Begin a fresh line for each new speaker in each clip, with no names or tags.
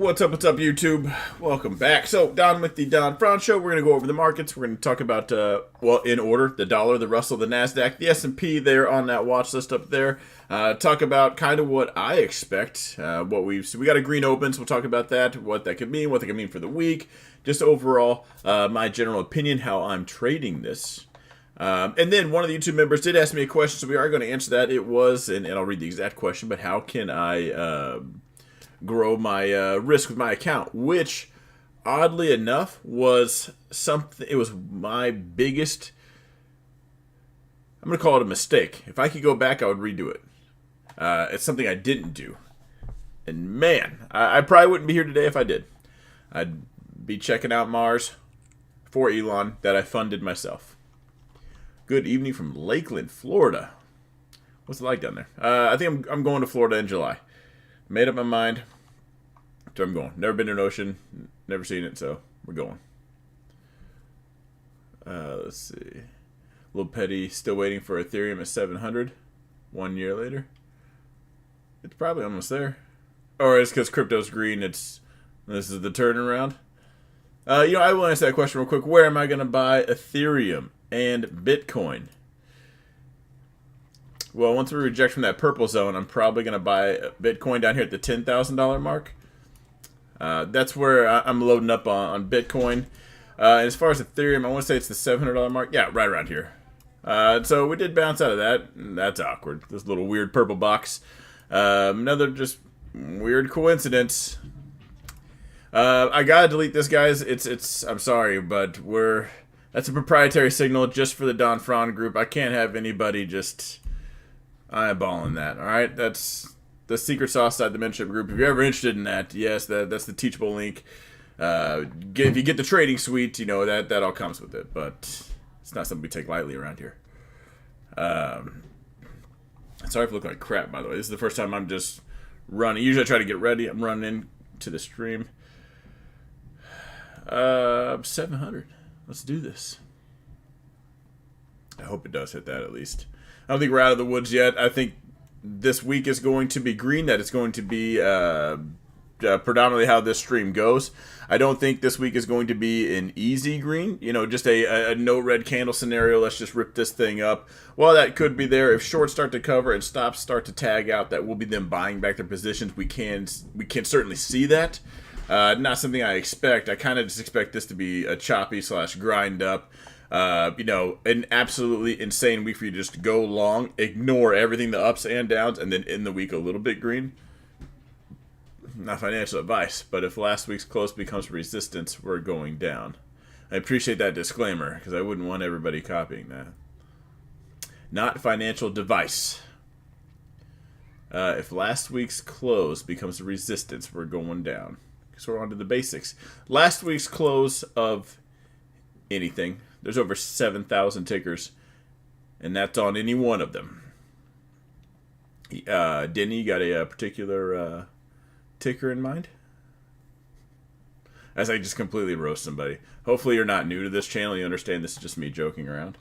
What's up, YouTube? Welcome back. So, Don with the Don Fran Show. We're going to go over the markets. We're going to talk about, in order, the dollar, the Russell, the NASDAQ, the S&P there on that watch list up there. Talk about kind of what I expect, so we got a green open, so we'll talk about that, what that could mean, what that could mean for the week, just overall, my general opinion, how I'm trading this. And then one of the YouTube members did ask me a question, so we are going to answer that. It was, and I'll read the exact question, but how can I grow my risk with my account, which oddly enough was something, it was my biggest, I'm going to call it a mistake. If I could go back, I would redo it. It's something I didn't do. And man, I probably wouldn't be here today if I did. I'd be checking out Mars for Elon that I funded myself. Good evening from Lakeland, Florida. What's it like down there? I think I'm going to Florida in July. Made up my mind. So I'm going. Never been to an ocean. Never seen it, so we're going. Let's see. A little petty. Still waiting for Ethereum at 700. 1 year later. It's probably almost there. Or it's because crypto's green. This is the turnaround. I will answer that question real quick. Where am I going to buy Ethereum and Bitcoin? Well, once we reject from that purple zone, I'm probably going to buy Bitcoin down here at the $10,000 mark. That's where I'm loading up on Bitcoin. And as far as Ethereum, I want to say it's the $700 mark. Yeah, right around here. So we did bounce out of that. That's awkward. This little weird purple box. Another just weird coincidence. I gotta delete this, guys. I'm sorry, but that's a proprietary signal just for the Don Fran group. I can't have anybody just eyeballing that. All right, that's the secret sauce side, the Mentorship group. If you're ever interested in that, yes, that's the teachable link. If you get the trading suite, that all comes with it, but it's not something we take lightly around here. Sorry if I look like crap, by the way. This is the first time I'm just running. Usually I try to get ready. I'm running into the stream. 700. Let's do this. I hope it does hit that at least. I don't think we're out of the woods yet. I think this week is going to be green. That it's going to be predominantly how this stream goes. I don't think this week is going to be an easy green. Just a no red candle scenario. Let's just rip this thing up. Well, that could be there. If shorts start to cover and stops start to tag out, that will be them buying back their positions. We can certainly see that. Not something I expect. I kind of just expect this to be a choppy / grind up. An absolutely insane week for you to just go long, ignore everything, the ups and downs, and then end the week a little bit green. Not financial advice, but if last week's close becomes resistance, we're going down. I appreciate that disclaimer, because I wouldn't want everybody copying that. Not financial device. If last week's close becomes a resistance, we're going down. So we're on to the basics. Last week's close of anything. There's over 7,000 tickers, and that's on any one of them. Denny, you got a particular ticker in mind? As I just completely roast somebody. Hopefully you're not new to this channel. You understand this is just me joking around.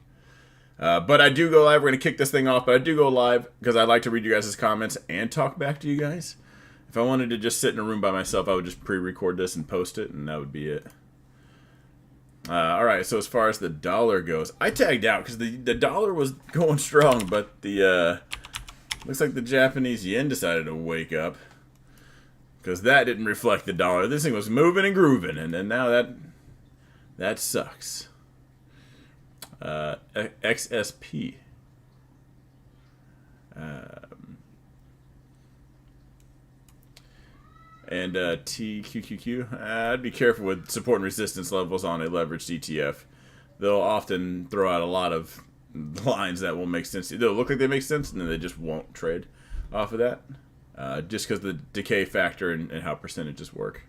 But I do go live. We're going to kick this thing off, but I do go live because I like to read you guys' comments and talk back to you guys. If I wanted to just sit in a room by myself, I would just pre-record this and post it, and that would be it. Alright, so as far as the dollar goes, I tagged out because the dollar was going strong, but the looks like the Japanese yen decided to wake up because that didn't reflect the dollar. This thing was moving and grooving, and then now that sucks. XSP. And TQQQ, I'd be careful with support and resistance levels on a leveraged ETF. They'll often throw out a lot of lines that won't make sense. They'll look like they make sense, and then they just won't trade off of that. Just because of the decay factor and how percentages work.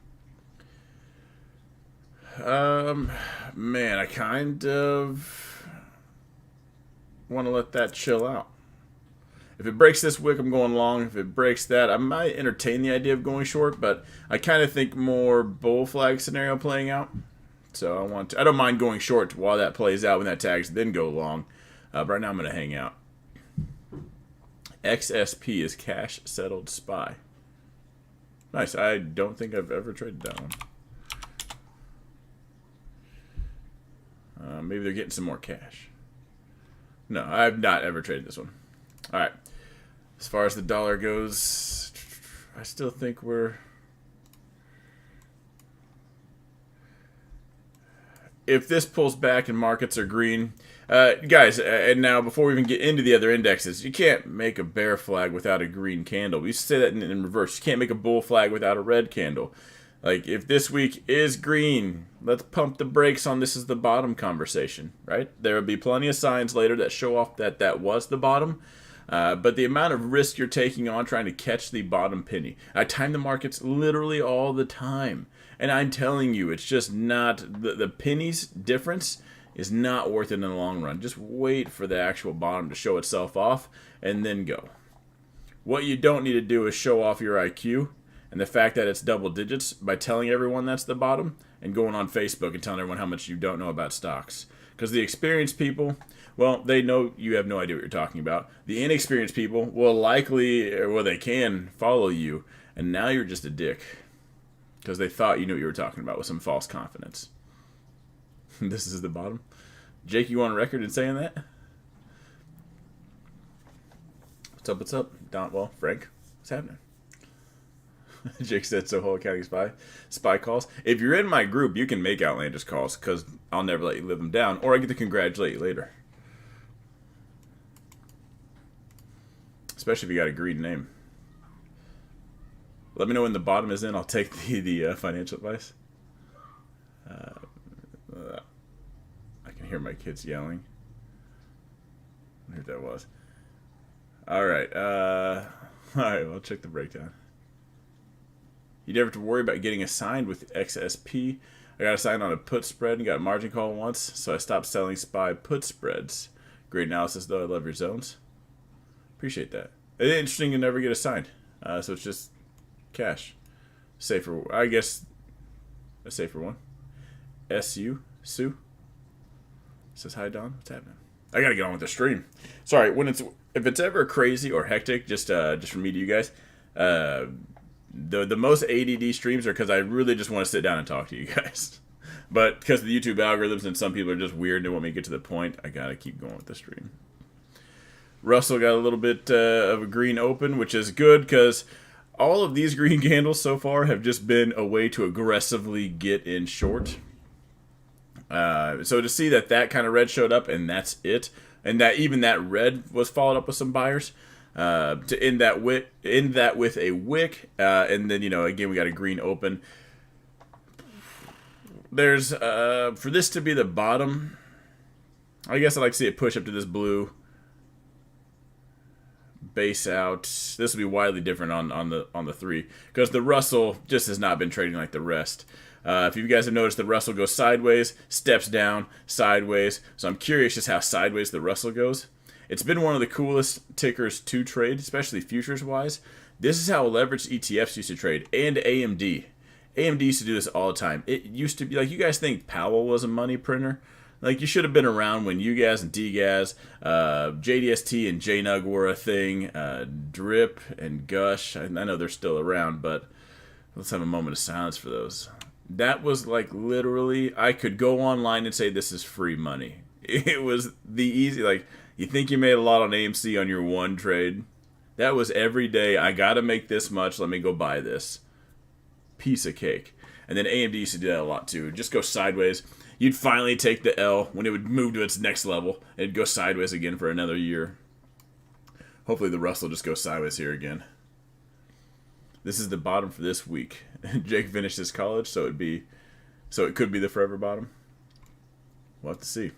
Man, I kind of want to let that chill out. If it breaks this wick, I'm going long. If it breaks that, I might entertain the idea of going short, but I kind of think more bull flag scenario playing out. So I don't mind going short while that plays out when that tags, then go long. But right now I'm going to hang out. XSP is cash settled SPY. Nice. I don't think I've ever traded that one. Maybe they're getting some more cash. No, I've not ever traded this one. All right. As far as the dollar goes, I still think we're... If this pulls back and markets are green... guys, and now before we even get into the other indexes, you can't make a bear flag without a green candle. We used to say that in reverse. You can't make a bull flag without a red candle. Like, if this week is green, let's pump the brakes on this is the bottom conversation, right? There will be plenty of signs later that show off that that was the bottom. But the amount of risk you're taking on trying to catch the bottom penny. I time the markets literally all the time. And I'm telling you, it's just not, the penny's difference is not worth it in the long run. Just wait for the actual bottom to show itself off and then go. What you don't need to do is show off your IQ and the fact that it's double digits by telling everyone that's the bottom and going on Facebook and telling everyone how much you don't know about stocks. Because the experienced people, well, they know you have no idea what you're talking about. The inexperienced people will likely, or well, they can follow you, and now you're just a dick. Because they thought you knew what you were talking about with some false confidence. This is the bottom. Jake, you on record in saying that? What's up, what's up? Don, well, Frank, what's happening? Jake said, so whole accounting spy calls. If you're in my group, you can make outlandish calls because I'll never let you live them down, or I get to congratulate you later. Especially if you got a green name. Let me know when the bottom is in. I'll take the financial advice. I can hear my kids yelling. I wonder who that was. All right. All right, well, check the breakdown. You never have to worry about getting assigned with XSP. I got assigned on a put spread and got a margin call once, so I stopped selling SPY put spreads. Great analysis, though. I love your zones. Appreciate that. It's interesting to never get assigned. So it's just cash. Safer, I guess, a safer one. SU, Sue. Says, hi, Don. What's happening? I got to get on with the stream. Sorry, if it's ever crazy or hectic, just from me to you guys, the most ADD streams are because I really just want to sit down and talk to you guys. But because of the YouTube algorithms and some people are just weird and they want me to get to the point, I got to keep going with the stream. Russell got a little bit of a green open, which is good because all of these green candles so far have just been a way to aggressively get in short. So to see that kind of red showed up and that's it, and that even that red was followed up with some buyers, to end that with a wick, and then again we got a green open. There's for this to be the bottom, I guess I'd like to see it push up to this blue. Base out. This will be widely different on the 3 because the Russell just has not been trading like the rest. If you guys have noticed, the Russell goes sideways, steps down, sideways. So I'm curious just how sideways the Russell goes. It's been one of the coolest tickers to trade, especially futures wise. This is how leveraged ETFs used to trade, and AMD. AMD used to do this all the time. It used to be like, you guys think Powell was a money printer? Like, you should have been around when UGAS and DGAS, JDST and JNUG were a thing, Drip and Gush. I know they're still around, but let's have a moment of silence for those. That was like literally, I could go online and say this is free money. It was the easy, like, you think you made a lot on AMC on your one trade? That was every day, I got to make this much, let me go buy this. Piece of cake. And then AMD used to do that a lot too. Just go sideways. You'd finally take the L when it would move to its next level. It'd go sideways again for another year. Hopefully the Russell just goes sideways here again. This is the bottom for this week. Jake finished his college, so it could be the forever bottom. We'll have to see.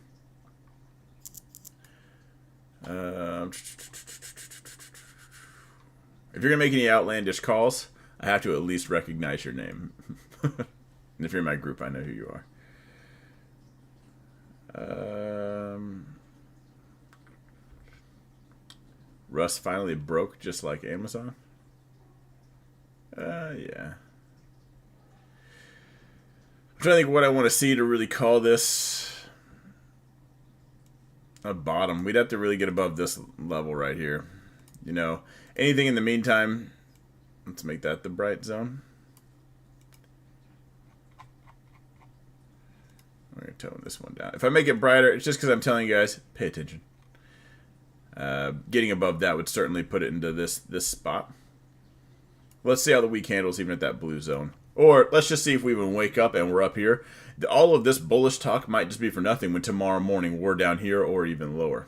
If you're gonna make any outlandish calls, I have to at least recognize your name. And if you're in my group, I know who you are. Russ finally broke just like Amazon. Yeah. I'm trying to think what I want to see to really call this a bottom. We'd have to really get above this level right here. Anything in the meantime, Let's make that the bright zone. I'm going to tone this one down. If I make it brighter, it's just because I'm telling you guys, pay attention. Getting above that would certainly put it into this spot. Let's see how the week handles even at that blue zone. Or let's just see if we even wake up and we're up here. All of this bullish talk might just be for nothing when tomorrow morning we're down here or even lower.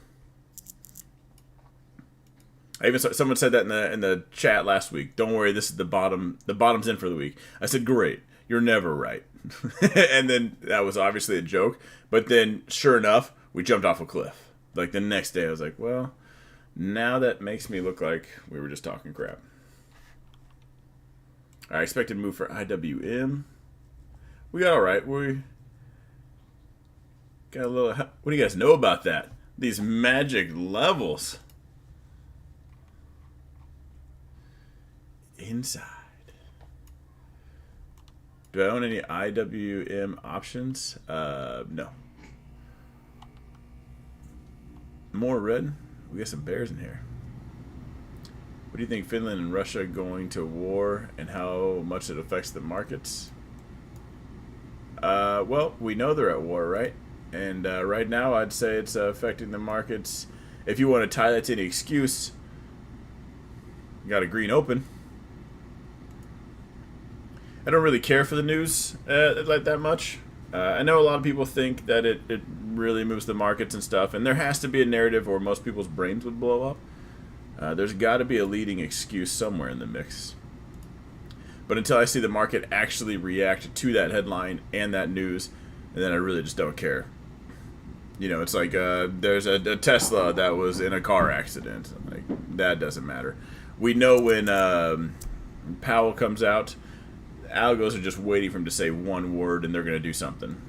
I even someone said that in the chat last week. Don't worry, this is the bottom. The bottom's in for the week. I said, great. You're never right. And then that was obviously a joke. But then, sure enough, we jumped off a cliff. Like the next day, I was like, well, now that makes me look like we were just talking crap. I expected move for IWM. We got all right. We got a little. What do you guys know about that? These magic levels. Inside. Do I own any IWM options? No. More red. We got some bears in here. What do you think Finland and Russia going to war and how much it affects the markets? Well, we know they're at war, right? And right now I'd say it's affecting the markets. If you want to tie that to any excuse, you got a green open. I don't really care for the news like that much. I know a lot of people think that it really moves the markets and stuff, and there has to be a narrative or most people's brains would blow up. There's got to be a leading excuse somewhere in the mix. But until I see the market actually react to that headline and that news, and then I really just don't care. You know, it's like there's a Tesla that was in a car accident. Like, that doesn't matter. We know when Powell comes out, algos are just waiting for him to say one word and they're going to do something.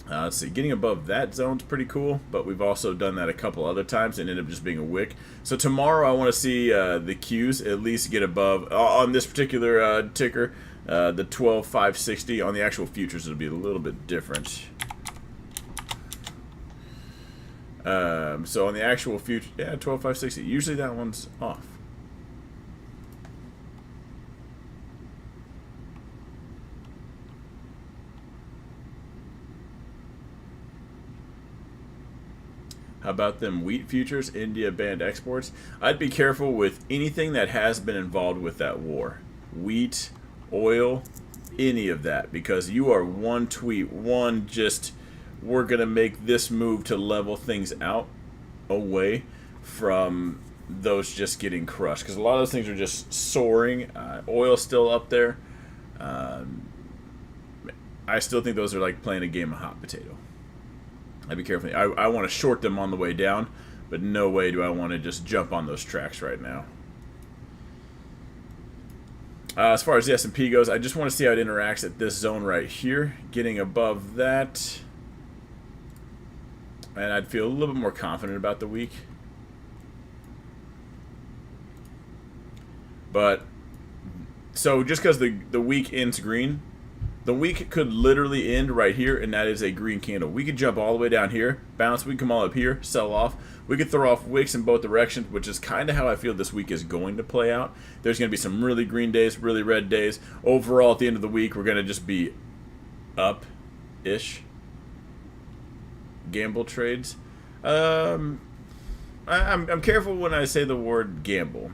Let's see, getting above that zone's pretty cool, but we've also done that a couple other times and ended up just being a wick. So tomorrow I want to see the Qs at least get above, on this particular ticker, the 12,560. On the actual futures it'll be a little bit different. So on the actual future, yeah, 12,560. Usually that one's off. How about them wheat futures? India banned exports. I'd be careful with anything that has been involved with that war. Wheat, oil, any of that. Because you are one tweet, we're going to make this move to level things out away from those just getting crushed. Because a lot of those things are just soaring. Oil's still up there. I still think those are like playing a game of hot potato. I'd be careful. I want to short them on the way down, but no way do I want to just jump on those tracks right now. As far as the S&P goes, I just want to see how it interacts at this zone right here. Getting above that, and I'd feel a little bit more confident about the week. But, so just because the week ends green, the week could literally end right here, and that is a green candle. We could jump all the way down here, bounce, we can come all up here, sell off. We could throw off wicks in both directions, which is kind of how I feel this week is going to play out. There's going to be some really green days, really red days. Overall, at the end of the week, we're going to just be up-ish. Gamble trades. I'm careful when I say the word gamble.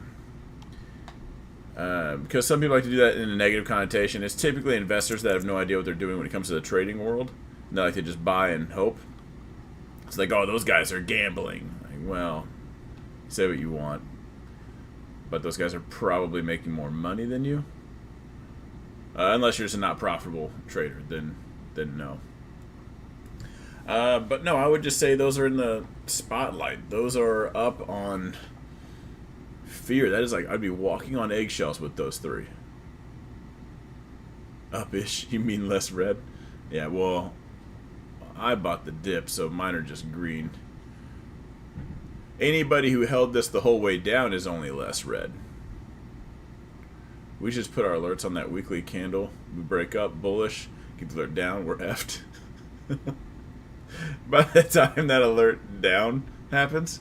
Because some people like to do that in a negative connotation. It's typically investors that have no idea what they're doing when it comes to the trading world. And they like to just buy and hope. It's like, oh, those guys are gambling. Like, well, say what you want. But those guys are probably making more money than you. Unless you're just a not profitable trader, then no. But no, I would just say those are in the spotlight. Those are up on fear. That is like, I'd be walking on eggshells with those three. Up-ish, you mean less red? Yeah, well, I bought the dip, so mine are just green. Anybody who held this the whole way down is only less red. We just put our alerts on that weekly candle. We break up, bullish, keep the alert down, we're effed. By the time that alert down happens,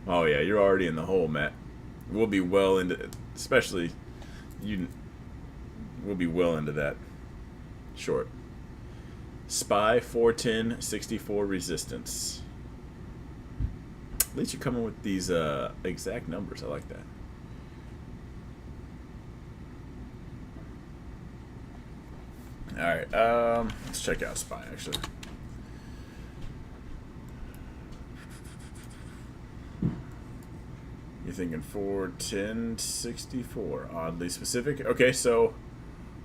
Oh yeah, you're already in the hole, Matt. We'll be well into, especially you. We'll be well into that short. SPY 410.64 resistance. At least you're coming with these exact numbers. I like that. All right, let's check out SPY actually. You're thinking 410.64, oddly specific. Okay, so,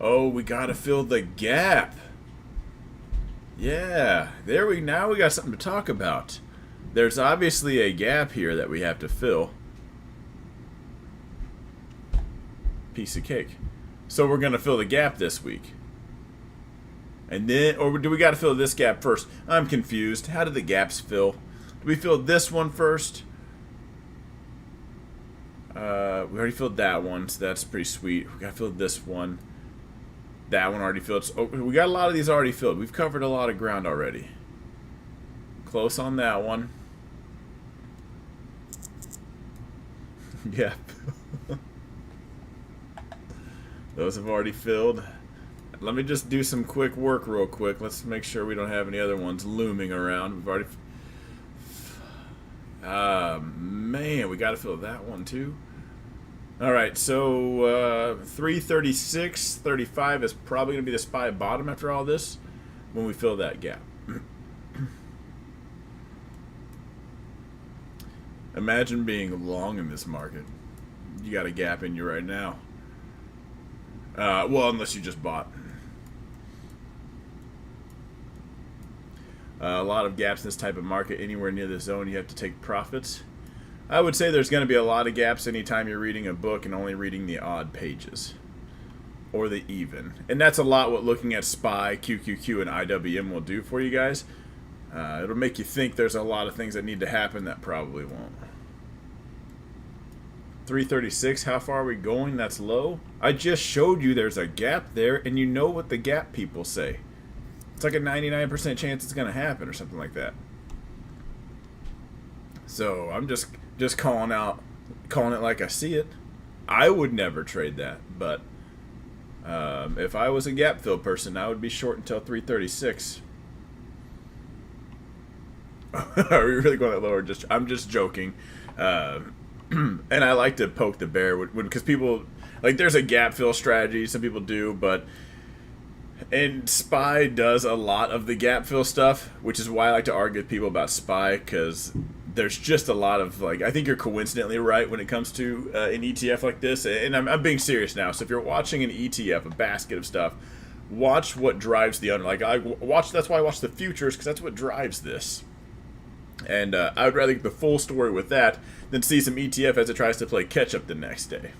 oh, we gotta fill the gap. Yeah, now we got something to talk about. There's obviously a gap here that we have to fill. Piece of cake. So we're gonna fill the gap this week. And then, or do we got to fill this gap first? I'm confused. How do the gaps fill? Do we fill this one first? We already filled that one, so that's pretty sweet. We got to fill this one. That one already filled. So, we got a lot of these already filled. We've covered a lot of ground already. Close on that one. Yeah. Those have already filled. Let me just do some quick work real quick. Let's make sure we don't have any other ones looming around. We've already... man, we got to fill that one too. All right, so 336.35 is probably going to be the SPY bottom after all this when we fill that gap. Imagine being long in this market. You got a gap in you right now. Well, unless you just bought. A lot of gaps in this type of market. Anywhere near the zone, you have to take profits. I would say there's going to be a lot of gaps anytime you're reading a book and only reading the odd pages. Or the even. And that's a lot what looking at SPY, QQQ, and IWM will do for you guys. It'll make you think there's a lot of things that need to happen that probably won't. 336, how far are we going? That's low. I just showed you there's a gap there, and you know what the gap people say. It's like a 99% chance it's going to happen or something like that. So I'm just calling it like I see it. I would never trade that, but if I was a gap fill person, I would be short until 336. Are we really going that lower? I'm just joking. And I like to poke the bear because people like there's a gap fill strategy. Some people do, but. And SPY does a lot of the gap fill stuff, which is why I like to argue with people about SPY, because there's just a lot of, like, I think you're coincidentally right when it comes to an ETF like this, and I'm being serious now. So if you're watching an ETF, a basket of stuff, watch what drives the under. Like, that's why I watch the futures, because that's what drives this. And I would rather get the full story with that than see some ETF as it tries to play catch up the next day.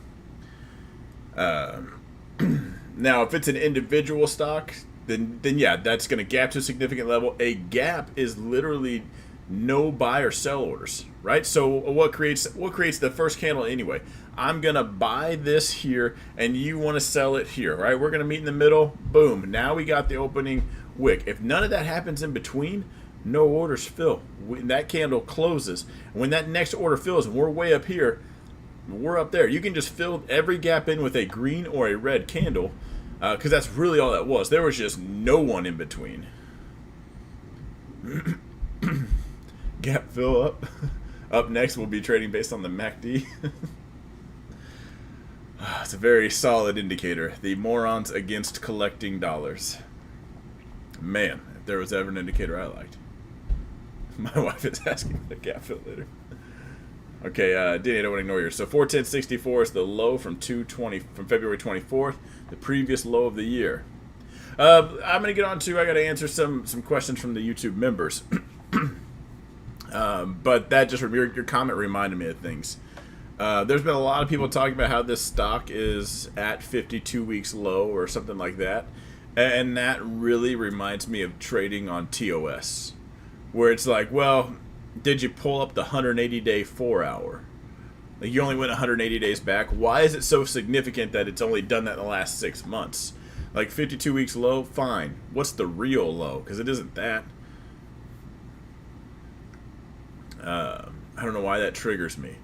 Now, if it's an individual stock, then yeah, that's going to gap to a significant level. A gap is literally no buy or sell orders, right? So what creates the first candle anyway? I'm going to buy this here, and you want to sell it here, right? We're going to meet in the middle. Boom. Now we got the opening wick. If none of that happens in between, no orders fill. When that candle closes, when that next order fills, and we're way up here, we're up there. You can just fill every gap in with a green or a red candle, because that's really all that was. There was just no one in between. Gap fill up. Up next, we'll be trading based on the MACD. It's a very solid indicator. The morons against collecting dollars. Man, if there was ever an indicator I liked. My wife is asking for the gap fill later. Okay, Danny, I don't want to ignore you. So 410.64 is the low from February 24th, the previous low of the year. I'm going to get on to, I got to answer some questions from the YouTube members. But that just, your comment reminded me of things. There's been a lot of people talking about how this stock is at 52 weeks low or something like that. And that really reminds me of trading on TOS, where it's like, well, did you pull up the 180-day 4-hour? Like, you only went 180 days back. Why is it so significant that it's only done that in the last 6 months? Like, 52 weeks low, fine. What's the real low? Because it isn't that. I don't know why that triggers me.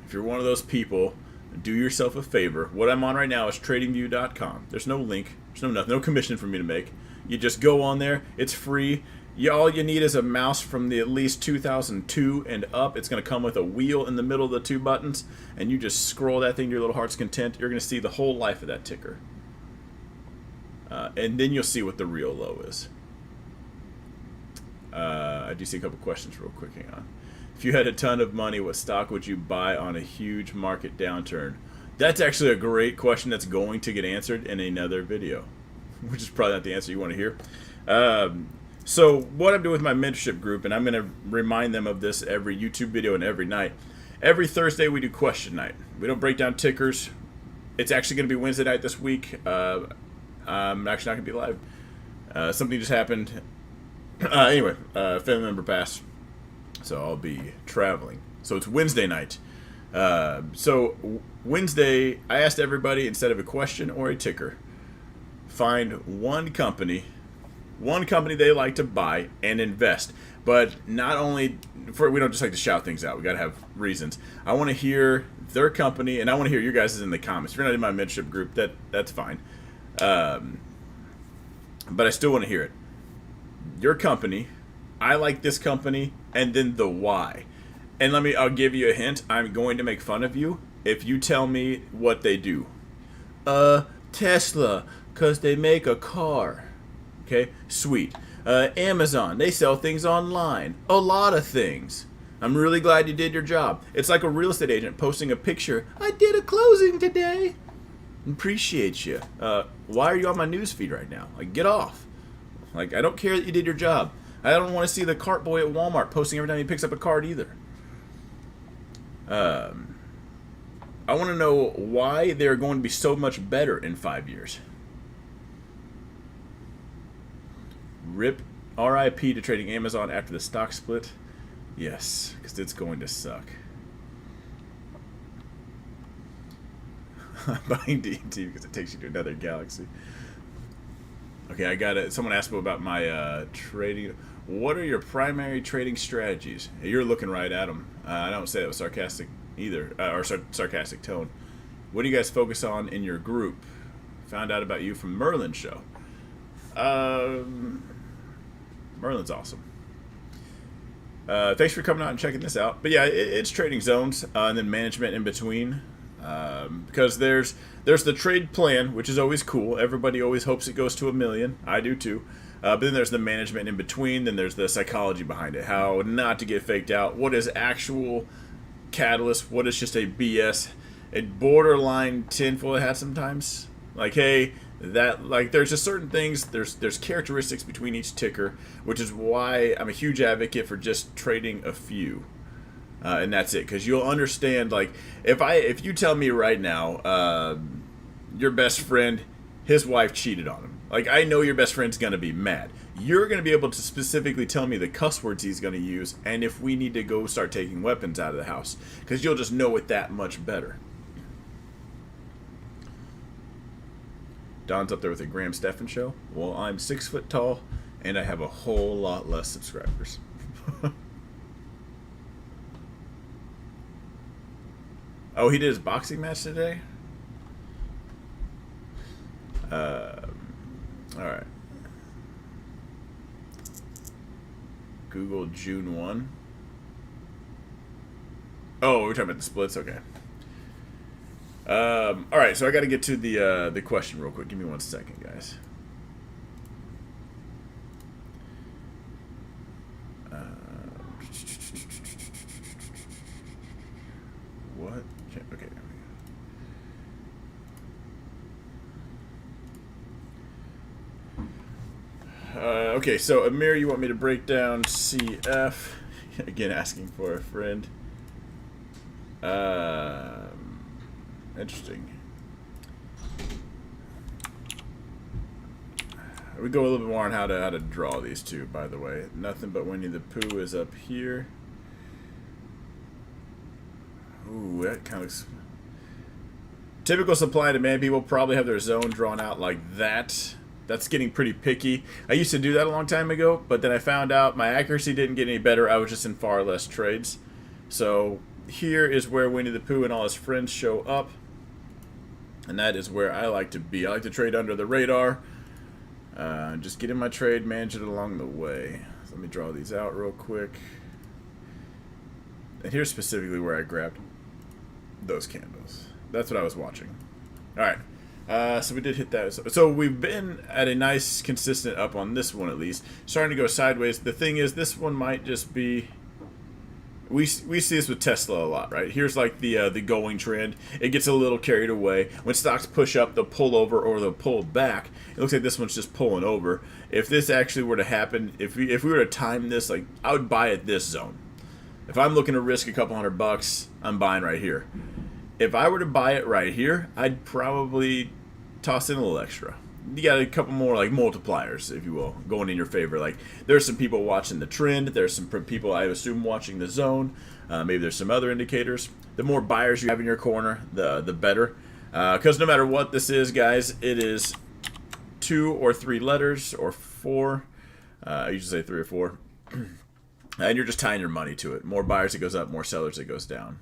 If you're one of those people, do yourself a favor. What I'm on right now is tradingview.com. There's no link. There's no nothing. No commission for me to make. You just go on there. It's free. All you need is a mouse from the at least 2002 and up. It's going to come with a wheel in the middle of the two buttons, and you just scroll that thing to your little heart's content. You're going to see the whole life of that ticker. And then you'll see what the real low is. I do see a couple questions real quick. Hang on. If you had a ton of money, what stock would you buy on a huge market downturn? That's actually a great question that's going to get answered in another video, which is probably not the answer you want to hear. So what I'm doing with my mentorship group, and I'm going to remind them of this every YouTube video and every night. Every Thursday we do question night. We don't break down tickers. It's actually going to be Wednesday night this week. I'm actually not going to be live. Something just happened. Anyway, family member passed. So I'll be traveling. So it's Wednesday night. So Wednesday, I asked everybody, instead of a question or a ticker, find one company they like to buy and invest. But not only we don't just like to shout things out. We got to have reasons. I want to hear their company, and I want to hear you guys in the comments. If you're not in my mentorship group, that's fine. But I still want to hear it. Your company, I like this company, and then the why. And I'll give you a hint. I'm going to make fun of you if you tell me what they do. Tesla, because they make a car. Okay, sweet. Amazon, they sell things online. A lot of things. I'm really glad you did your job. It's like a real estate agent posting a picture. I did a closing today. Appreciate you. Why are you on my news feed right now? Like, get off. Like, I don't care that you did your job. I don't want to see the cart boy at Walmart posting every time he picks up a cart either. I want to know why they're going to be so much better in 5 years. RIP to trading Amazon after the stock split. Yes, because it's going to suck. I'm buying D&T because it takes you to another galaxy. Okay, I got it. Someone asked me about my trading. What are your primary trading strategies? You're looking right at them. I don't say that with sarcastic either, or sarcastic tone. What do you guys focus on in your group? Found out about you from Merlin's show. Merlin's awesome. Thanks for coming out and checking this out. But yeah, it's trading zones and then management in between. Because there's the trade plan, which is always cool. Everybody always hopes it goes to 1 million. I do too. But then there's the management in between. Then there's the psychology behind it. How not to get faked out. What is actual catalyst? What is just a BS? A borderline tinfoil hat sometimes. Like, hey, there's just certain things. There's characteristics between each ticker, which is why I'm a huge advocate for just trading a few. And that's it, because you'll understand. Like, if you tell me right now, your best friend, his wife cheated on him. Like, I know your best friend's gonna be mad. You're gonna be able to specifically tell me the cuss words he's gonna use, and if we need to go start taking weapons out of the house, because you'll just know it that much better. Don's up there with a Graham Stephan show. Well, I'm 6 foot tall, and I have a whole lot less subscribers. Oh, he did his boxing match today? Alright. Google June 1. Oh, we're talking about the splits? Okay. Alright, so I gotta get to the question real quick. Give me 1 second, guys. What? Okay. Okay, so Amir, you want me to break down CF? Again, asking for a friend. Interesting. We go a little bit more on how to draw these two, by the way. Nothing but Winnie the Pooh is up here. Ooh, that kind of looks... Typical supply and demand. People probably have their zone drawn out like that. That's getting pretty picky. I used to do that a long time ago, but then I found out my accuracy didn't get any better. I was just in far less trades. So here is where Winnie the Pooh and all his friends show up. And that is where I like to be. I like to trade under the radar. Just get in my trade, manage it along the way. So let me draw these out real quick. And here's specifically where I grabbed those candles. That's what I was watching. Alright. So we did hit that. So we've been at a nice consistent up on this one at least. Starting to go sideways. The thing is, this one might just be... We see this with Tesla a lot, right? Here's like the going trend. It gets a little carried away. When stocks push up, they'll pull over or they'll pull back. It looks like this one's just pulling over. If this actually were to happen, if we were to time this, like I would buy at this zone. If I'm looking to risk a couple $100, I'm buying right here. If I were to buy it right here, I'd probably toss in a little extra. You got a couple more like multipliers, if you will, going in your favor. Like there's some people watching the trend. There's some people I assume watching the zone. Maybe there's some other indicators. The more buyers you have in your corner, the better. Because no matter what this is, guys, it is 2 or 3 letters or 4. I usually say 3 or 4. And you're just tying your money to it. More buyers it goes up, more sellers it goes down.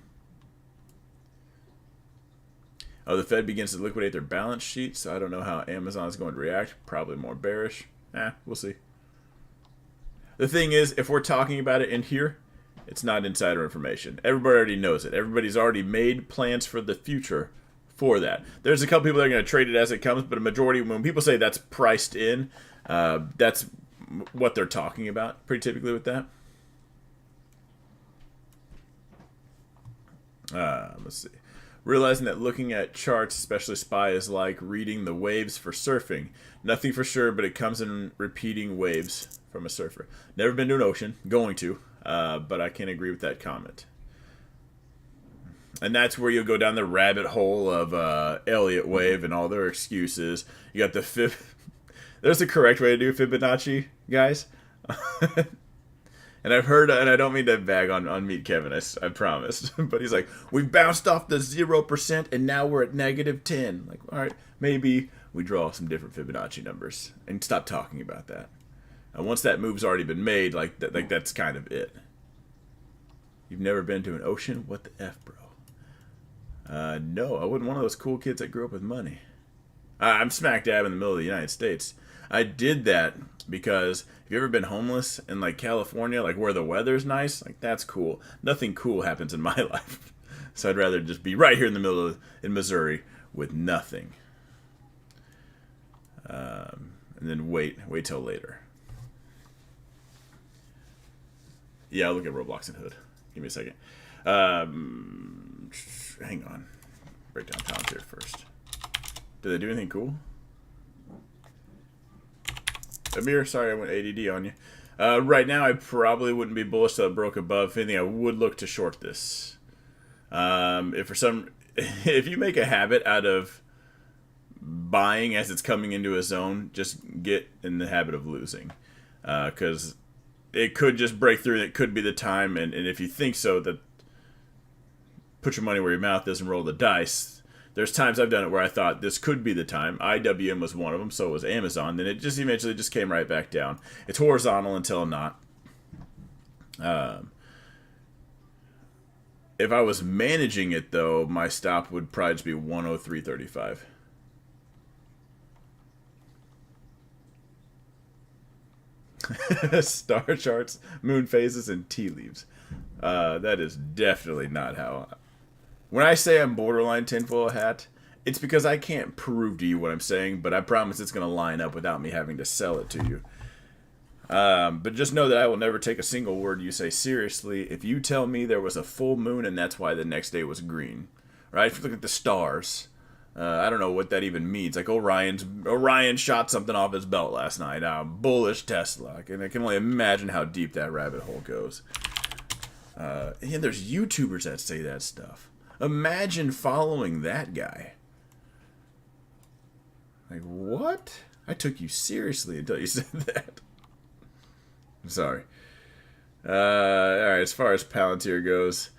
Oh, the Fed begins to liquidate their balance sheet, so I don't know how Amazon is going to react. Probably more bearish. We'll see. The thing is, if we're talking about it in here, it's not insider information. Everybody already knows it. Everybody's already made plans for the future for that. There's a couple people that are going to trade it as it comes, but a majority, when people say that's priced in, that's what they're talking about pretty typically with that. Let's see. Realizing that looking at charts, especially SPY, is like reading the waves for surfing. Nothing for sure, but it comes in repeating waves from a surfer. Never been to an ocean. Going to. But I can't agree with that comment. And that's where you'll go down the rabbit hole of Elliott wave and all their excuses. You got the There's the correct way to do Fibonacci, guys. And I've heard, and I don't mean to bag on Meet Kevin, I promised. But he's like, we've bounced off the 0% and now we're at -10. Like, all right, maybe we draw some different Fibonacci numbers and stop talking about that. And once that move's already been made, like that's kind of it. You've never been to an ocean? What the F, bro? No, I wasn't one of those cool kids that grew up with money. I'm smack dab in the middle of the United States. I did that because if you've ever been homeless in like California, like where the weather's nice, like that's cool. Nothing cool happens in my life. So I'd rather just be right here in the middle in Missouri with nothing. And then wait till later. Yeah, I'll look at Roblox and Hood. Give me a second. Hang on. Break down Palantir first. Did they do anything cool? Amir, sorry I went ADD on you. Right now, I probably wouldn't be bullish till it broke above. If anything, I would look to short this. If you make a habit out of buying as it's coming into a zone, just get in the habit of losing. Because it could just break through and it could be the time. And if you think so, that put your money where your mouth is and roll the dice. There's times I've done it where I thought this could be the time. IWM was one of them, so was Amazon. Then it just eventually just came right back down. It's horizontal until not. If I was managing it, though, my stop would probably just be 103.35. Star charts, moon phases, and tea leaves. That is definitely not how... When I say I'm borderline tinfoil hat, it's because I can't prove to you what I'm saying, but I promise it's going to line up without me having to sell it to you. But just know that I will never take a single word you say seriously if you tell me there was a full moon and that's why the next day was green. Right? If you look at the stars, I don't know what that even means. Like Orion shot something off his belt last night. Bullish Tesla. And I can only imagine how deep that rabbit hole goes. And there's YouTubers that say that stuff. Imagine following that guy. Like, what? I took you seriously until you said that. I'm sorry. Alright, as far as Palantir goes,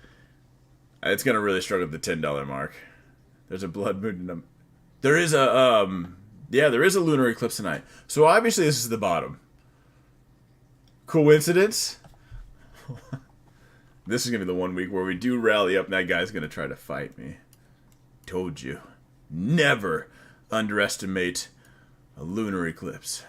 it's going to really struggle at the $10 mark. There's a blood moon. There is a, there is a lunar eclipse tonight. So obviously this is the bottom. Coincidence? This is going to be the one week where we do rally up and that guy's going to try to fight me. Told you. Never underestimate a lunar eclipse.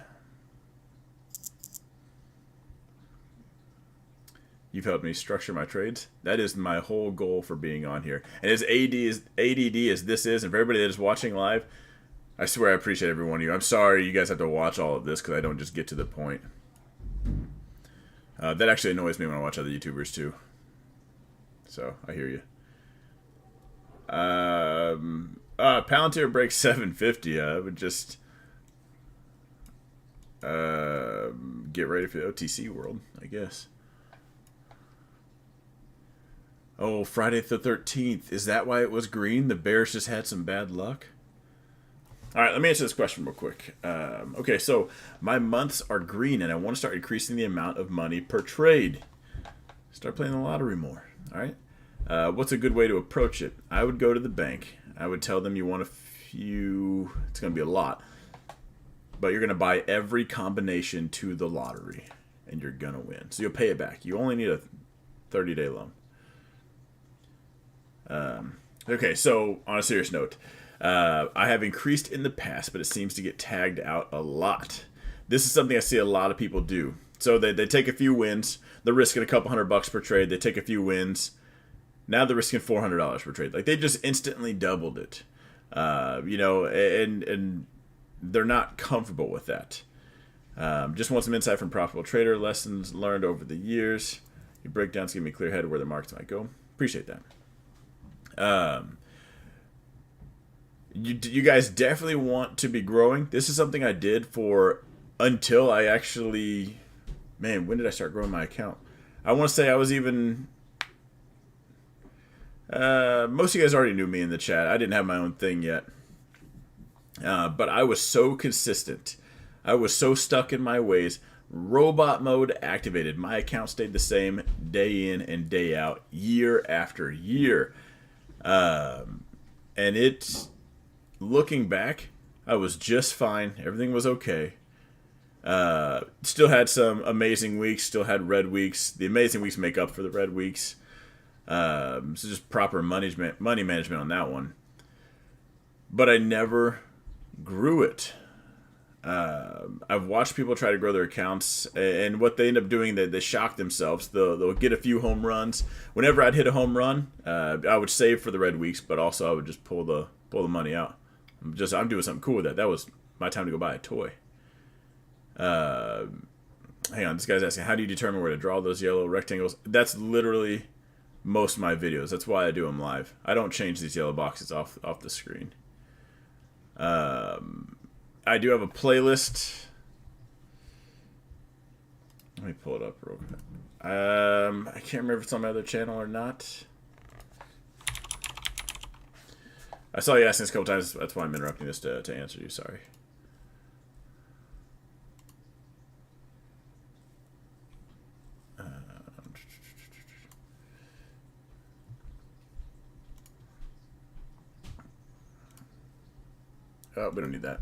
You've helped me structure my trades. That is my whole goal for being on here. And as ADD as this is, and for everybody that is watching live, I swear I appreciate every one of you. I'm sorry you guys have to watch all of this because I don't just get to the point. That actually annoys me when I watch other YouTubers too. So, I hear you. Palantir breaks 750. I would just get ready for the OTC world, I guess. Oh, Friday the 13th. Is that why it was green? The bears just had some bad luck? All right, let me answer this question real quick. Okay, so my months are green, and I want to start increasing the amount of money per trade. Start playing the lottery more, all right? What's a good way to approach it? I would go to the bank. I would tell them you want a few... It's going to be a lot. But you're going to buy every combination to the lottery, and you're going to win. So you'll pay it back. You only need a 30-day loan. Okay, so on a serious note, I have increased in the past, but it seems to get tagged out a lot. This is something I see a lot of people do. So they take a few wins. They're risking a couple $100 per trade. They take a few wins. Now they're risking $400 per trade. Like, they just instantly doubled it. You know, and they're not comfortable with that. Just want some insight from profitable trader, lessons learned over the years. Your breakdowns give me a clear head of where the markets might go. Appreciate that. You guys definitely want to be growing. This is something I did for until I actually, man, when did I start growing my account? I want to say I was even, most of you guys already knew me in the chat. I didn't have my own thing yet. But I was so consistent. I was so stuck in my ways. Robot mode activated. My account stayed the same day in and day out, year after year. And it's, looking back, I was just fine. Everything was okay. Still had some amazing weeks. Still had red weeks. The amazing weeks make up for the red weeks. So just proper money management on that one. But I never grew it. I've watched people try to grow their accounts, and what they end up doing, they shock themselves. They'll get a few home runs. Whenever I'd hit a home run, I would save for the red weeks, but also I would just pull the money out. I'm doing something cool with that. That was my time to go buy a toy. Hang on, this guy's asking, how do you determine where to draw those yellow rectangles? That's literally most of my videos. That's why I do them live. I don't change these yellow boxes off the screen. I do have a playlist. Let me pull it up real quick. I can't remember if it's on my other channel or not. I saw you asking this a couple times. That's why I'm interrupting this to answer you. Sorry. Oh, we don't need that.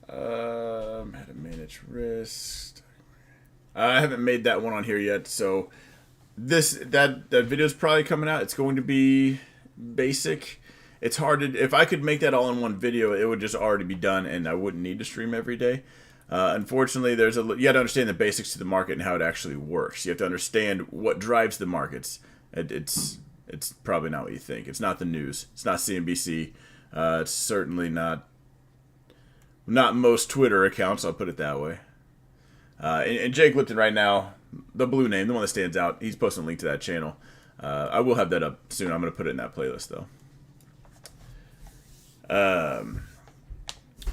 How to manage risk. I haven't made that one on here yet, so that video is probably coming out. It's going to be basic. It's hard to, if I could make that all in one video, it would just already be done, and I wouldn't need to stream every day. Unfortunately, you got to understand the basics to the market and how it actually works. You have to understand what drives the markets. It's probably not what you think. It's not the news. It's not CNBC. It's certainly not most Twitter accounts, I'll put it that way. And Jake Lipton right now, the blue name, the one that stands out, he's posting a link to that channel. I will have that up soon. I'm going to put it in that playlist, though.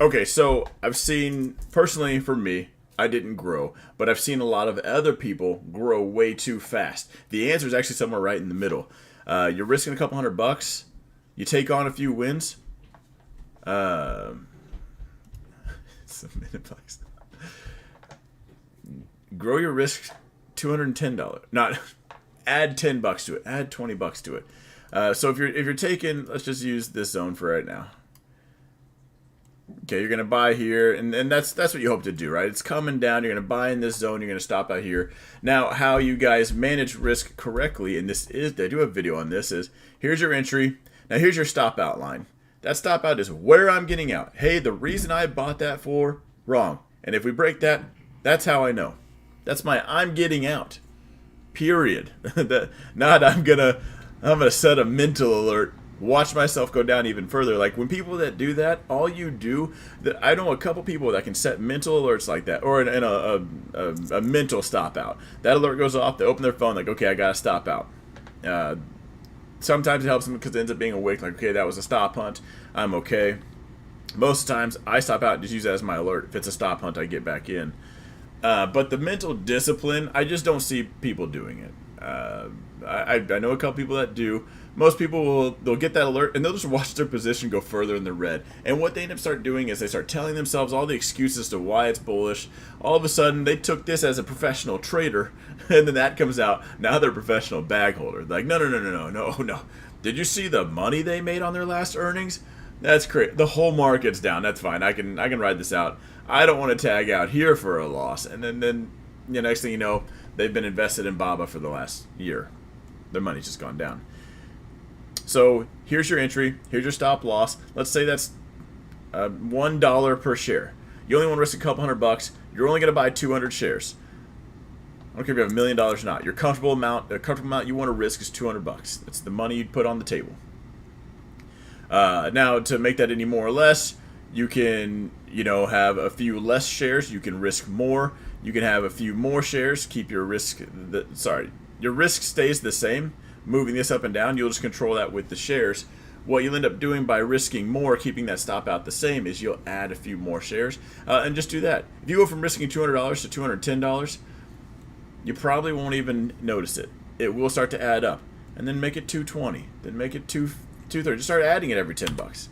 Okay, so I've seen, personally for me, I didn't grow, but I've seen a lot of other people grow way too fast. The answer is actually somewhere right in the middle. You're risking a couple $100. You take on a few wins. It's a minute bucks. Grow your risk $210. Not add $10 to it. Add $20 to it. So if you're taking, let's just use this zone for right now. Okay, you're going to buy here, and that's what you hope to do, right? It's coming down. You're going to buy in this zone. You're going to stop out here. Now, how you guys manage risk correctly, and this is, they do a video on this, is here's your entry. Now, here's your stop out line. That stop out is where I'm getting out. Hey, the reason I bought that for, wrong. And if we break that, that's how I know. That's my I'm getting out. Period. Not I'm gonna set a mental alert. Watch myself go down even further. Like when people that do that, all you do, that I know a couple people that can set mental alerts like that, or in a mental stop out. That alert goes off. They open their phone, like, okay, I gotta stop out. Sometimes it helps them because it ends up being awake. Like, okay, that was a stop hunt. I'm okay. Most times I stop out and just use that as my alert. If it's a stop hunt, I get back in. But the mental discipline, I just don't see people doing it. I know a couple people that do. Most people they'll get that alert and they'll just watch their position go further in the red. And what they end up start doing is they start telling themselves all the excuses to why it's bullish. All of a sudden they took this as a professional trader, and then that comes out. Now they're a professional bag holder. Like no. Did you see the money they made on their last earnings? That's great. The whole market's down. That's fine. I can ride this out. I don't want to tag out here for a loss. And then next thing you know, they've been invested in BABA for the last year. Their money's just gone down. So here's your entry. Here's your stop loss. Let's say that's $1 per share. You only want to risk a couple $100. You're only going to buy 200 shares. I don't care if you have $1 million or not. Your comfortable amount you want to risk is $200. That's the money you'd put on the table. Now, to make that any more or less, you can, have a few less shares. You can risk more. You can have a few more shares. Keep your risk. Your risk stays the same. Moving this up and down, you'll just control that with the shares. What you'll end up doing by risking more, keeping that stop out the same, is you'll add a few more shares and just do that. If you go from risking $200 to $210, you probably won't even notice it. It will start to add up, and then make it $220, then make it $230. Just start adding it every $10.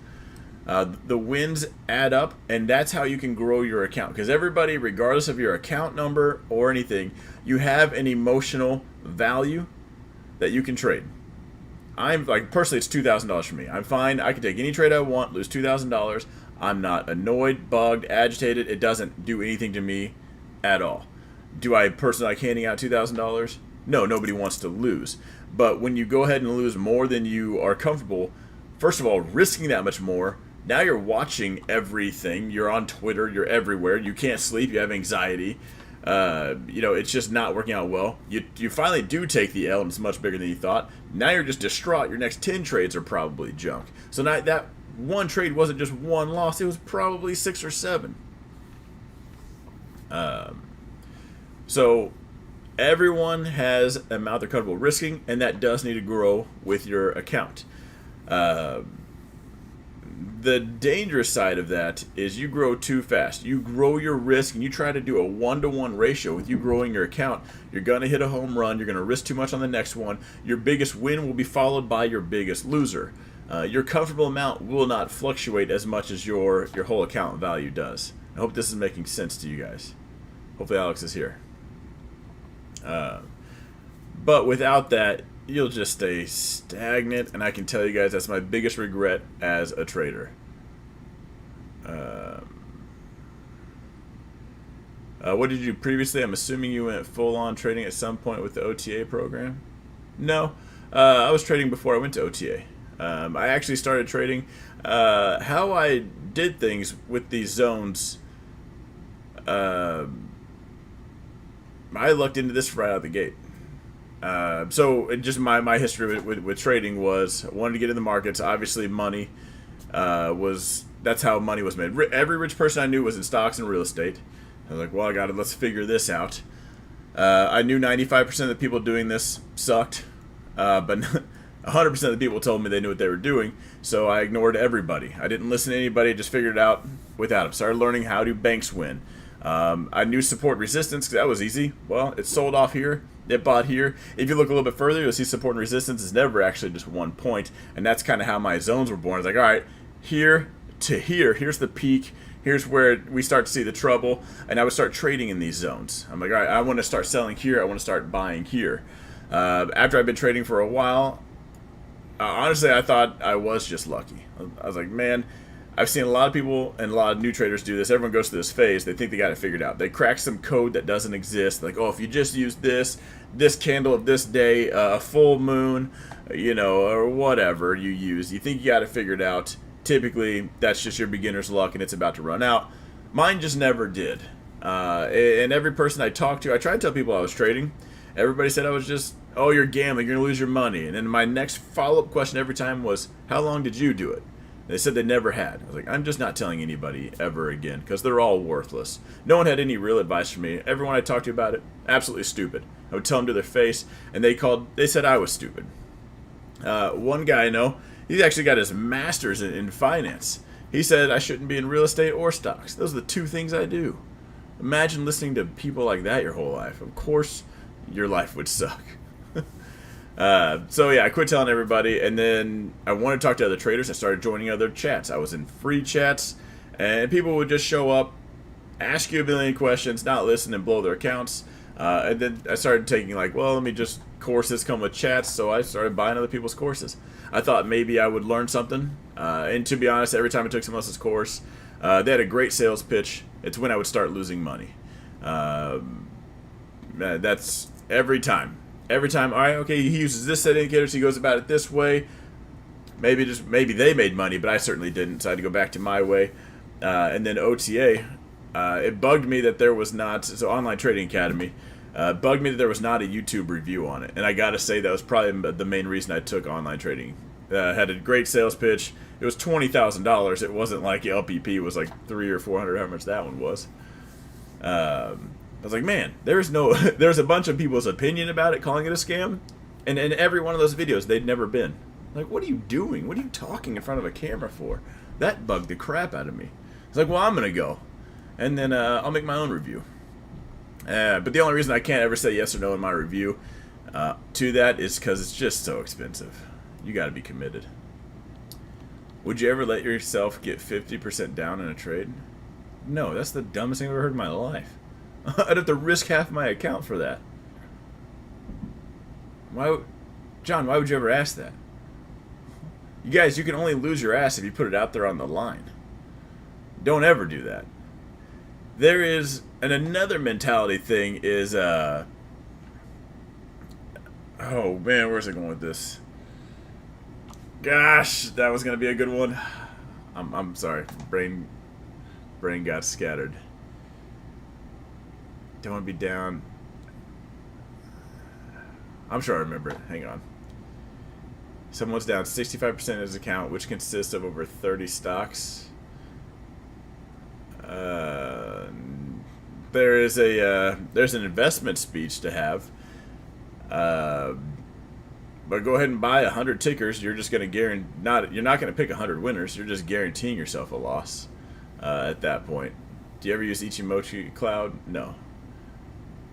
The wins add up, and that's how you can grow your account. Because everybody, regardless of your account number or anything, you have an emotional value that you can trade. I'm like, personally, it's $2,000 for me. I'm fine. I can take any trade I want, lose $2,000. I'm not annoyed, bugged, agitated. It doesn't do anything to me at all. Do I personally like handing out $2,000? No, nobody wants to lose. But when you go ahead and lose more than you are comfortable, first of all, risking that much more, now you're watching everything. You're on Twitter. You're everywhere. You can't sleep. You have anxiety. It's just not working out well. You finally do take the L, and it's much bigger than you thought. Now you're just distraught. Your next 10 trades are probably junk. So now that one trade wasn't just one loss. It was probably 6 or 7. So everyone has an amount they're comfortable risking, and that does need to grow with your account. The dangerous side of that is you grow too fast. You grow your risk and you try to do a 1-to-1 ratio with you growing your account. You're going to hit a home run. You're going to risk too much on the next one. Your biggest win will be followed by your biggest loser. Your comfortable amount will not fluctuate as much as your whole account value does. I hope this is making sense to you guys. Hopefully Alex is here. But without that, you'll just stay stagnant, and I can tell you guys that's my biggest regret as a trader. What did you do previously? I'm assuming you went full-on trading at some point with the OTA program? No. I was trading before I went to OTA. I actually started trading. How I did things with these zones, I lucked into this right out of the gate. So just my history with trading was I wanted to get in the markets. Obviously, money that's how money was made. Every rich person I knew was in stocks and real estate. I was like, well, let's figure this out. I knew 95% of the people doing this sucked, but 100% of the people told me they knew what they were doing. So I ignored everybody. I didn't listen to anybody. Just figured it out without them. Started learning how do banks win. I knew support and resistance because that was easy. Well, it sold off here. It bought here. If you look a little bit further, you'll see support and resistance is never actually just one point. And that's kind of how my zones were born. It's like, all right, here to here. Here's the peak. Here's where we start to see the trouble. And I would start trading in these zones. I'm like, all right, I want to start selling here. I want to start buying here. After I've been trading for a while, honestly, I thought I was just lucky. I was like, man, I've seen a lot of people and a lot of new traders do this. Everyone goes through this phase. They think they got it figured out. They crack some code that doesn't exist. Like, oh, if you just use this candle of this day, a full moon, you know, or whatever you use, you think you got it figured out. Typically, that's just your beginner's luck, and it's about to run out. Mine just never did. And every person I talked to, I tried to tell people I was trading. Everybody said I was just, oh, you're gambling, you're going to lose your money. And then my next follow-up question every time was, how long did you do it? They said they never had. I was like, I'm just not telling anybody ever again, because they're all worthless. No one had any real advice for me. Everyone I talked to about it, absolutely stupid. I would tell them to their face, and they said I was stupid. One guy I know, he's actually got his master's in finance. He said I shouldn't be in real estate or stocks. Those are the two things I do. Imagine listening to people like that your whole life. Of course, your life would suck. So yeah, I quit telling everybody, and then I wanted to talk to other traders. I started joining other chats. I was in free chats, and people would just show up, ask you a million questions, not listen, and blow their accounts. And then I started taking like, well, let me just, courses come with chats, so I started buying other people's courses. I thought maybe I would learn something, and to be honest, every time I took someone else's course, they had a great sales pitch. It's when I would start losing money. That's every time. Every time, all right, okay, he uses this set indicator, so he goes about it this way. Maybe they made money, but I certainly didn't, so I had to go back to my way. And then OTA, it bugged me that there was not, so Online Trading Academy, bugged me that there was not a YouTube review on it. And I gotta say, that was probably the main reason I took online trading. Had a great sales pitch. It was $20,000. It wasn't like LPP was like $300 or $400, how much that one was. I was like, man, there's a bunch of people's opinion about it, calling it a scam, and in every one of those videos, they'd never been. Like, what are you doing? What are you talking in front of a camera for? That bugged the crap out of me. It's like, well, I'm gonna go, and then I'll make my own review. But the only reason I can't ever say yes or no in my review to that is because it's just so expensive. You got to be committed. Would you ever let yourself get 50% down in a trade? No, that's the dumbest thing I've ever heard in my life. I'd have to risk half my account for that. John, why would you ever ask that? You guys, you can only lose your ass if you put it out there on the line. Don't ever do that. There is, and another mentality thing is, oh man, where's it going with this? Gosh, that was gonna be a good one. I'm sorry, brain got scattered. Don't want to be down. I'm sure I remember it. Hang on. Someone's down 65% of his account, which consists of over 30 stocks. There's an investment speech to have. But go ahead and buy 100 tickers. You're just going to you're not going to pick 100 winners. You're just guaranteeing yourself a loss at that point. Do you ever use Ichimochi cloud? No.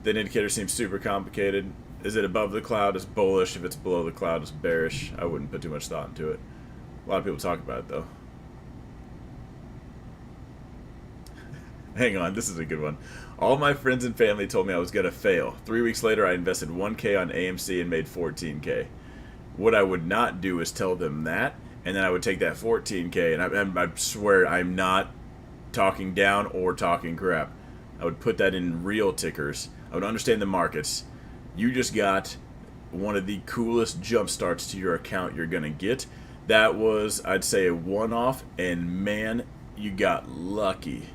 The indicator seems super complicated. Is it above the cloud? It's bullish. If it's below the cloud, it's bearish. I wouldn't put too much thought into it. A lot of people talk about it, though. Hang on, this is a good one. All my friends and family told me I was going to fail. 3 weeks later, I invested 1K on AMC and made 14K. What I would not do is tell them that, and then I would take that 14K, and I swear I'm not talking down or talking crap. I would put that in real tickers. I would understand the markets. You just got one of the coolest jump starts to your account you're going to get. That was, I'd say, a one-off, and man, you got lucky.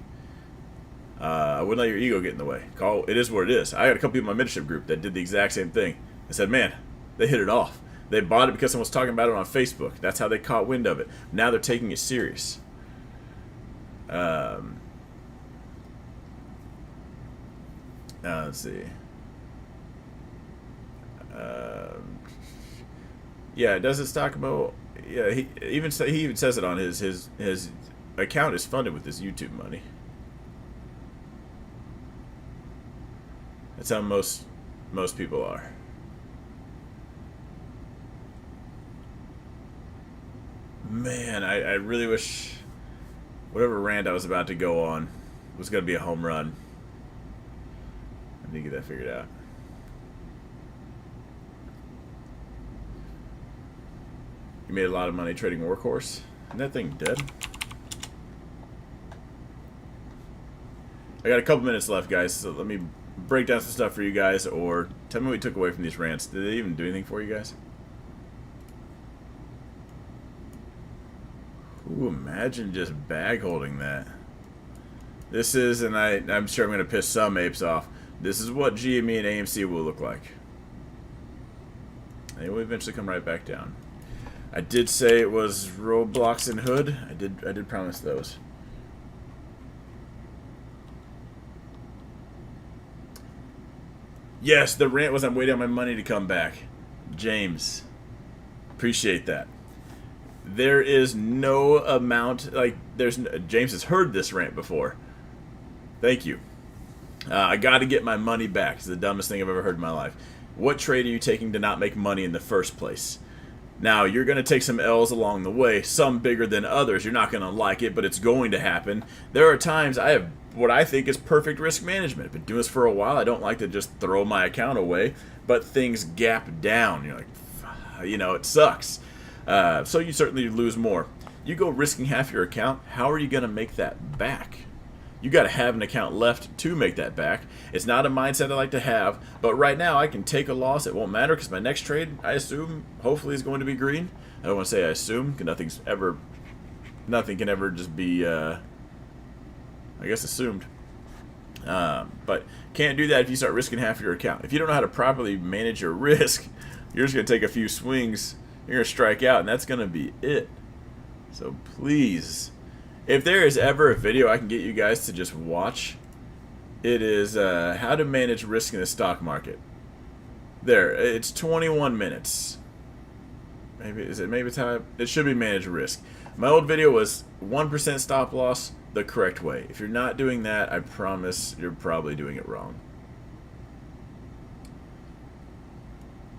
I wouldn't let your ego get in the way. It is what it is. I got a couple people in my mentorship group that did the exact same thing. I said, man, they hit it off. They bought it because someone was talking about it on Facebook. That's how they caught wind of it. Now they're taking it serious. Let's see. Yeah, does it talk about? Yeah, he even says it on his account is funded with his YouTube money. That's how most people are. Man, I really wish whatever rant I was about to go on was going to be a home run. I need to get that figured out. You made a lot of money trading Workhorse. Isn't that thing dead? I got a couple minutes left, guys, so let me break down some stuff for you guys, or tell me what we took away from these rants. Did they even do anything for you guys? Ooh, imagine just bag holding that. This is, and I'm sure I'm going to piss some apes off, this is what GME and AMC will look like. They will eventually come right back down. I did say it was Roblox and Hood. I did promise those. Yes, the rant was I'm waiting on my money to come back. James, appreciate that. There is no amount, like, James has heard this rant before. Thank you. I got to get my money back. It's the dumbest thing I've ever heard in my life. What trade are you taking to not make money in the first place? Now, you're going to take some L's along the way, some bigger than others. You're not going to like it, but it's going to happen. There are times I have what I think is perfect risk management. I've been doing this for a while. I don't like to just throw my account away, but things gap down. You're like, it sucks. So you certainly lose more. You go risking half your account, how are you going to make that back? You got to have an account left to make that back. It's not a mindset I like to have, but right now I can take a loss. It won't matter because my next trade, I assume, hopefully is going to be green. I don't want to say I assume because nothing can ever just be, I guess, assumed. But can't do that if you start risking half your account. If you don't know how to properly manage your risk, you're just going to take a few swings. You're going to strike out, and that's going to be it. So please, if there is ever a video I can get you guys to just watch, it is how to manage risk in the stock market. There, it's 21 minutes. Maybe it's how it should be manage risk. My old video was 1% stop loss the correct way. If you're not doing that, I promise you're probably doing it wrong.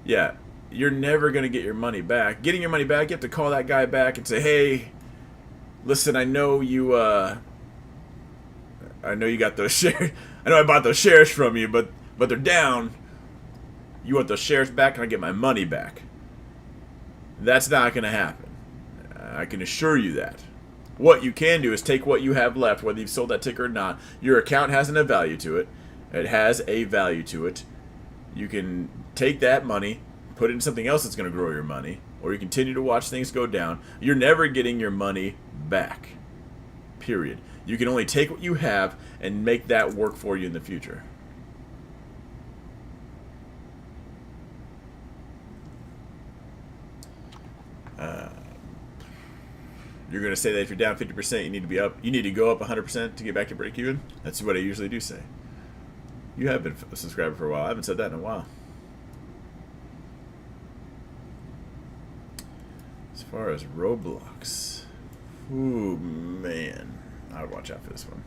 Yeah, you're never going to get your money back. Getting your money back, you have to call that guy back and say, hey, listen, I know you got those shares. I know I bought those shares from you, but they're down. You want those shares back? Can I get my money back? That's not going to happen. I can assure you that. What you can do is take what you have left, whether you've sold that ticker or not. Your account has a value to it. It has a value to it. You can take that money, put it in something else that's going to grow your money, or you continue to watch things go down. You're never getting your money back. Period. You can only take what you have and make that work for you in the future. You're going to say that if you're down 50%, you need to go up 100% to get back to break even? That's what I usually do say. You have been a subscriber for a while. I haven't said that in a while. As far as Roblox, ooh, man, I would watch out for this one.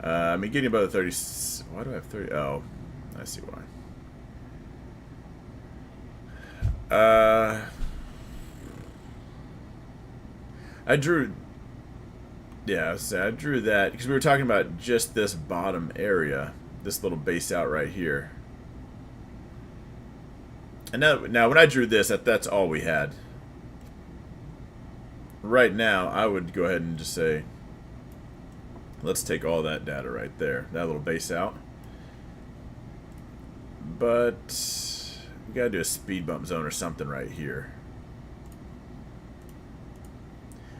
I mean, getting above the 30. Why do I have 30? Oh, I see why. I drew that because we were talking about just this bottom area, this little base out right here. And now when I drew this, that's all we had. Right now, I would go ahead and just say, let's take all that data right there, that little base out. But we gotta do a speed bump zone or something right here.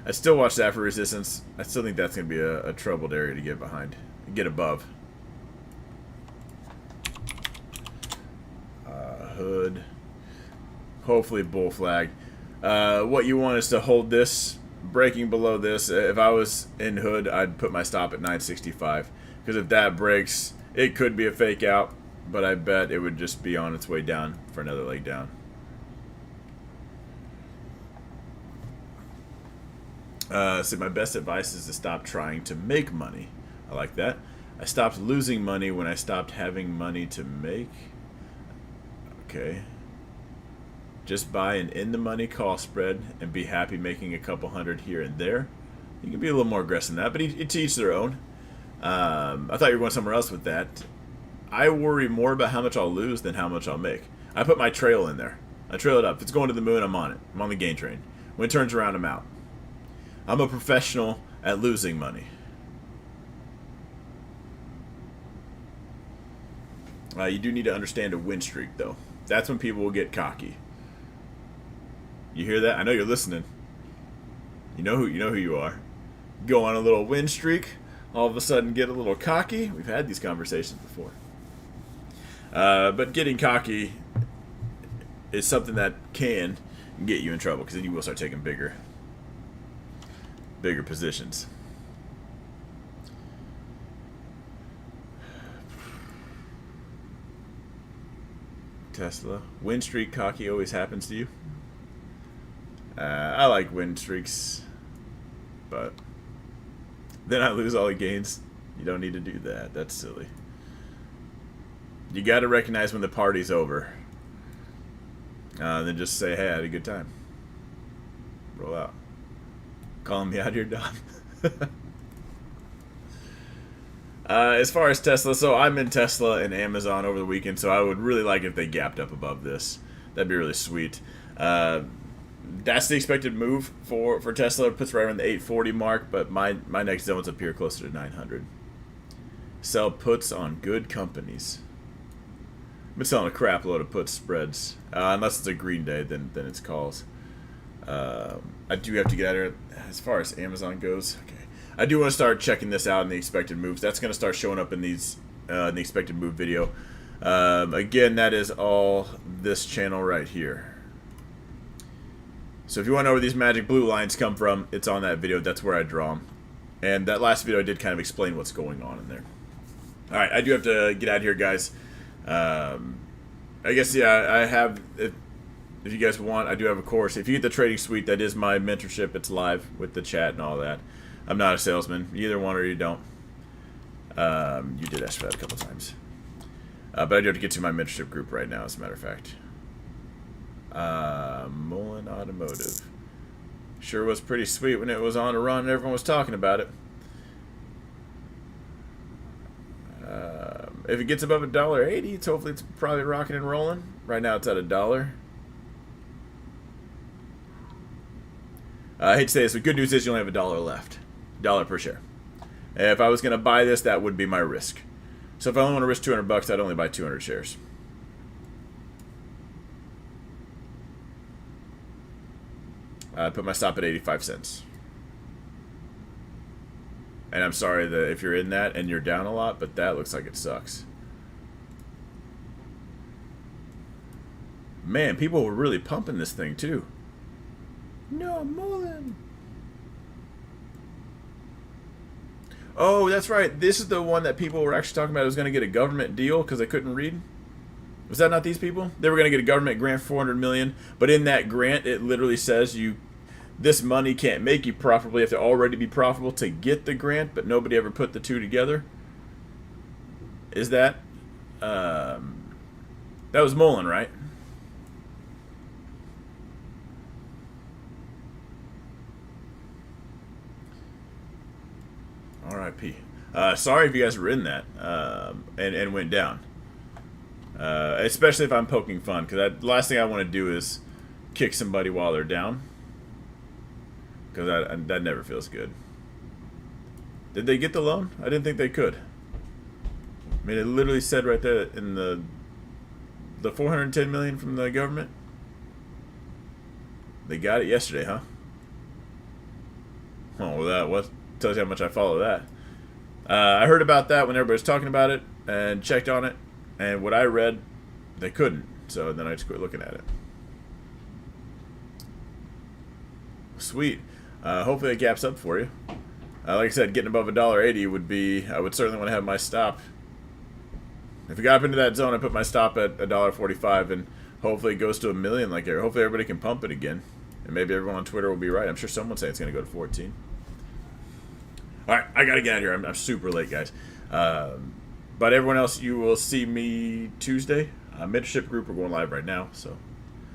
I still watch that for resistance. I still think that's going to be a troubled area to get behind. Get above. Hood. Hopefully bull flag. What you want is to hold this, breaking below this. If I was in Hood, I'd put my stop at 965. Because if that breaks, it could be a fake out. But I bet it would just be on its way down for another leg down. So my best advice is to stop trying to make money. I like that. I stopped losing money when I stopped having money to make. Okay. Just buy an in-the-money call spread and be happy making a couple hundred here and there. You can be a little more aggressive than that, but to each their own. I thought you were going somewhere else with that. I worry more about how much I'll lose than how much I'll make. I put my trail in there. I trail it up. If it's going to the moon, I'm on it. I'm on the gain train. When it turns around, I'm out. I'm a professional at losing money. You do need to understand a win streak, though. That's when people will get cocky. You hear that? I know you're listening. You know who you are. Go on a little win streak, all of a sudden get a little cocky. We've had these conversations before. But getting cocky is something that can get you in trouble, because then you will start taking bigger positions. Tesla. Win streak cocky always happens to you. I like win streaks, but then I lose all the gains. You don't need to do that. That's silly. You got to recognize when the party's over. Then just say, hey, I had a good time. Roll out. Calling me out here, Don. As far as Tesla, so I'm in Tesla and Amazon over the weekend, so I would really like if they gapped up above this. That'd be really sweet. That's the expected move for Tesla. It puts right around the 840 mark, but my next zone's up here closer to 900. Sell puts on good companies. I've been selling a crap load of put spreads. Unless it's a green day, then it's calls. I do have to get out of here as far as Amazon goes. Okay. I do want to start checking this out in the expected moves. That's going to start showing up in these in the expected move video. Again, that is all this channel right here. So if you want to know where these magic blue lines come from, it's on that video. That's where I draw them. And that last video I did kind of explain what's going on in there. All right, I do have to get out of here, guys. I guess, yeah, I have, if you guys want, I do have a course. If you get the trading suite, that is my mentorship. It's live with the chat and all that. I'm not a salesman. You either want or you don't. You did ask for that a couple times. But I do have to get to my mentorship group right now, as a matter of fact. Mullen Automotive. Sure was pretty sweet when it was on a run and everyone was talking about it. If it gets above $1.80, hopefully it's probably rocking and rolling. Right now it's at $1. I hate to say this, but good news is you only have $1 left. $1 per share. If I was going to buy this, that would be my risk. So if I only want to risk $200, I'd only buy 200 shares. I'd put my stop at 85 cents. And I'm sorry that if you're in that and you're down a lot, but that looks like it sucks. Man, people were really pumping this thing too. No, Mullen. Oh, that's right. This is the one that people were actually talking about was going to get a government deal because they couldn't read. Was that not these people? They were going to get a government grant for $400 million, but in that grant, it literally says this money can't make you profitable. You have to already be profitable to get the grant, but nobody ever put the two together. Is that? That was Mullen, right? R.I.P. Sorry if you guys were in that and went down. Especially if I'm poking fun, because the last thing I want to do is kick somebody while they're down. Because that never feels good. Did they get the loan? I didn't think they could. I mean, it literally said right there in the $410 million from the government. They got it yesterday, huh? Oh, well, that what tells you how much I follow that. I heard about that when everybody was talking about it and checked on it, and what I read, they couldn't. So then I just quit looking at it. Sweet. Hopefully it gaps up for you. Like I said, getting above $1.80 would be, I would certainly want to have my stop. If it got up into that zone, I put my stop at $1.45, and hopefully it goes to $1 million like here. Hopefully everybody can pump it again. And maybe everyone on Twitter will be right. I'm sure someone say it's going to go to 14. All right, I got to get out of here. I'm super late, guys. But everyone else, you will see me Tuesday. Mentorship group, we're going live right now, so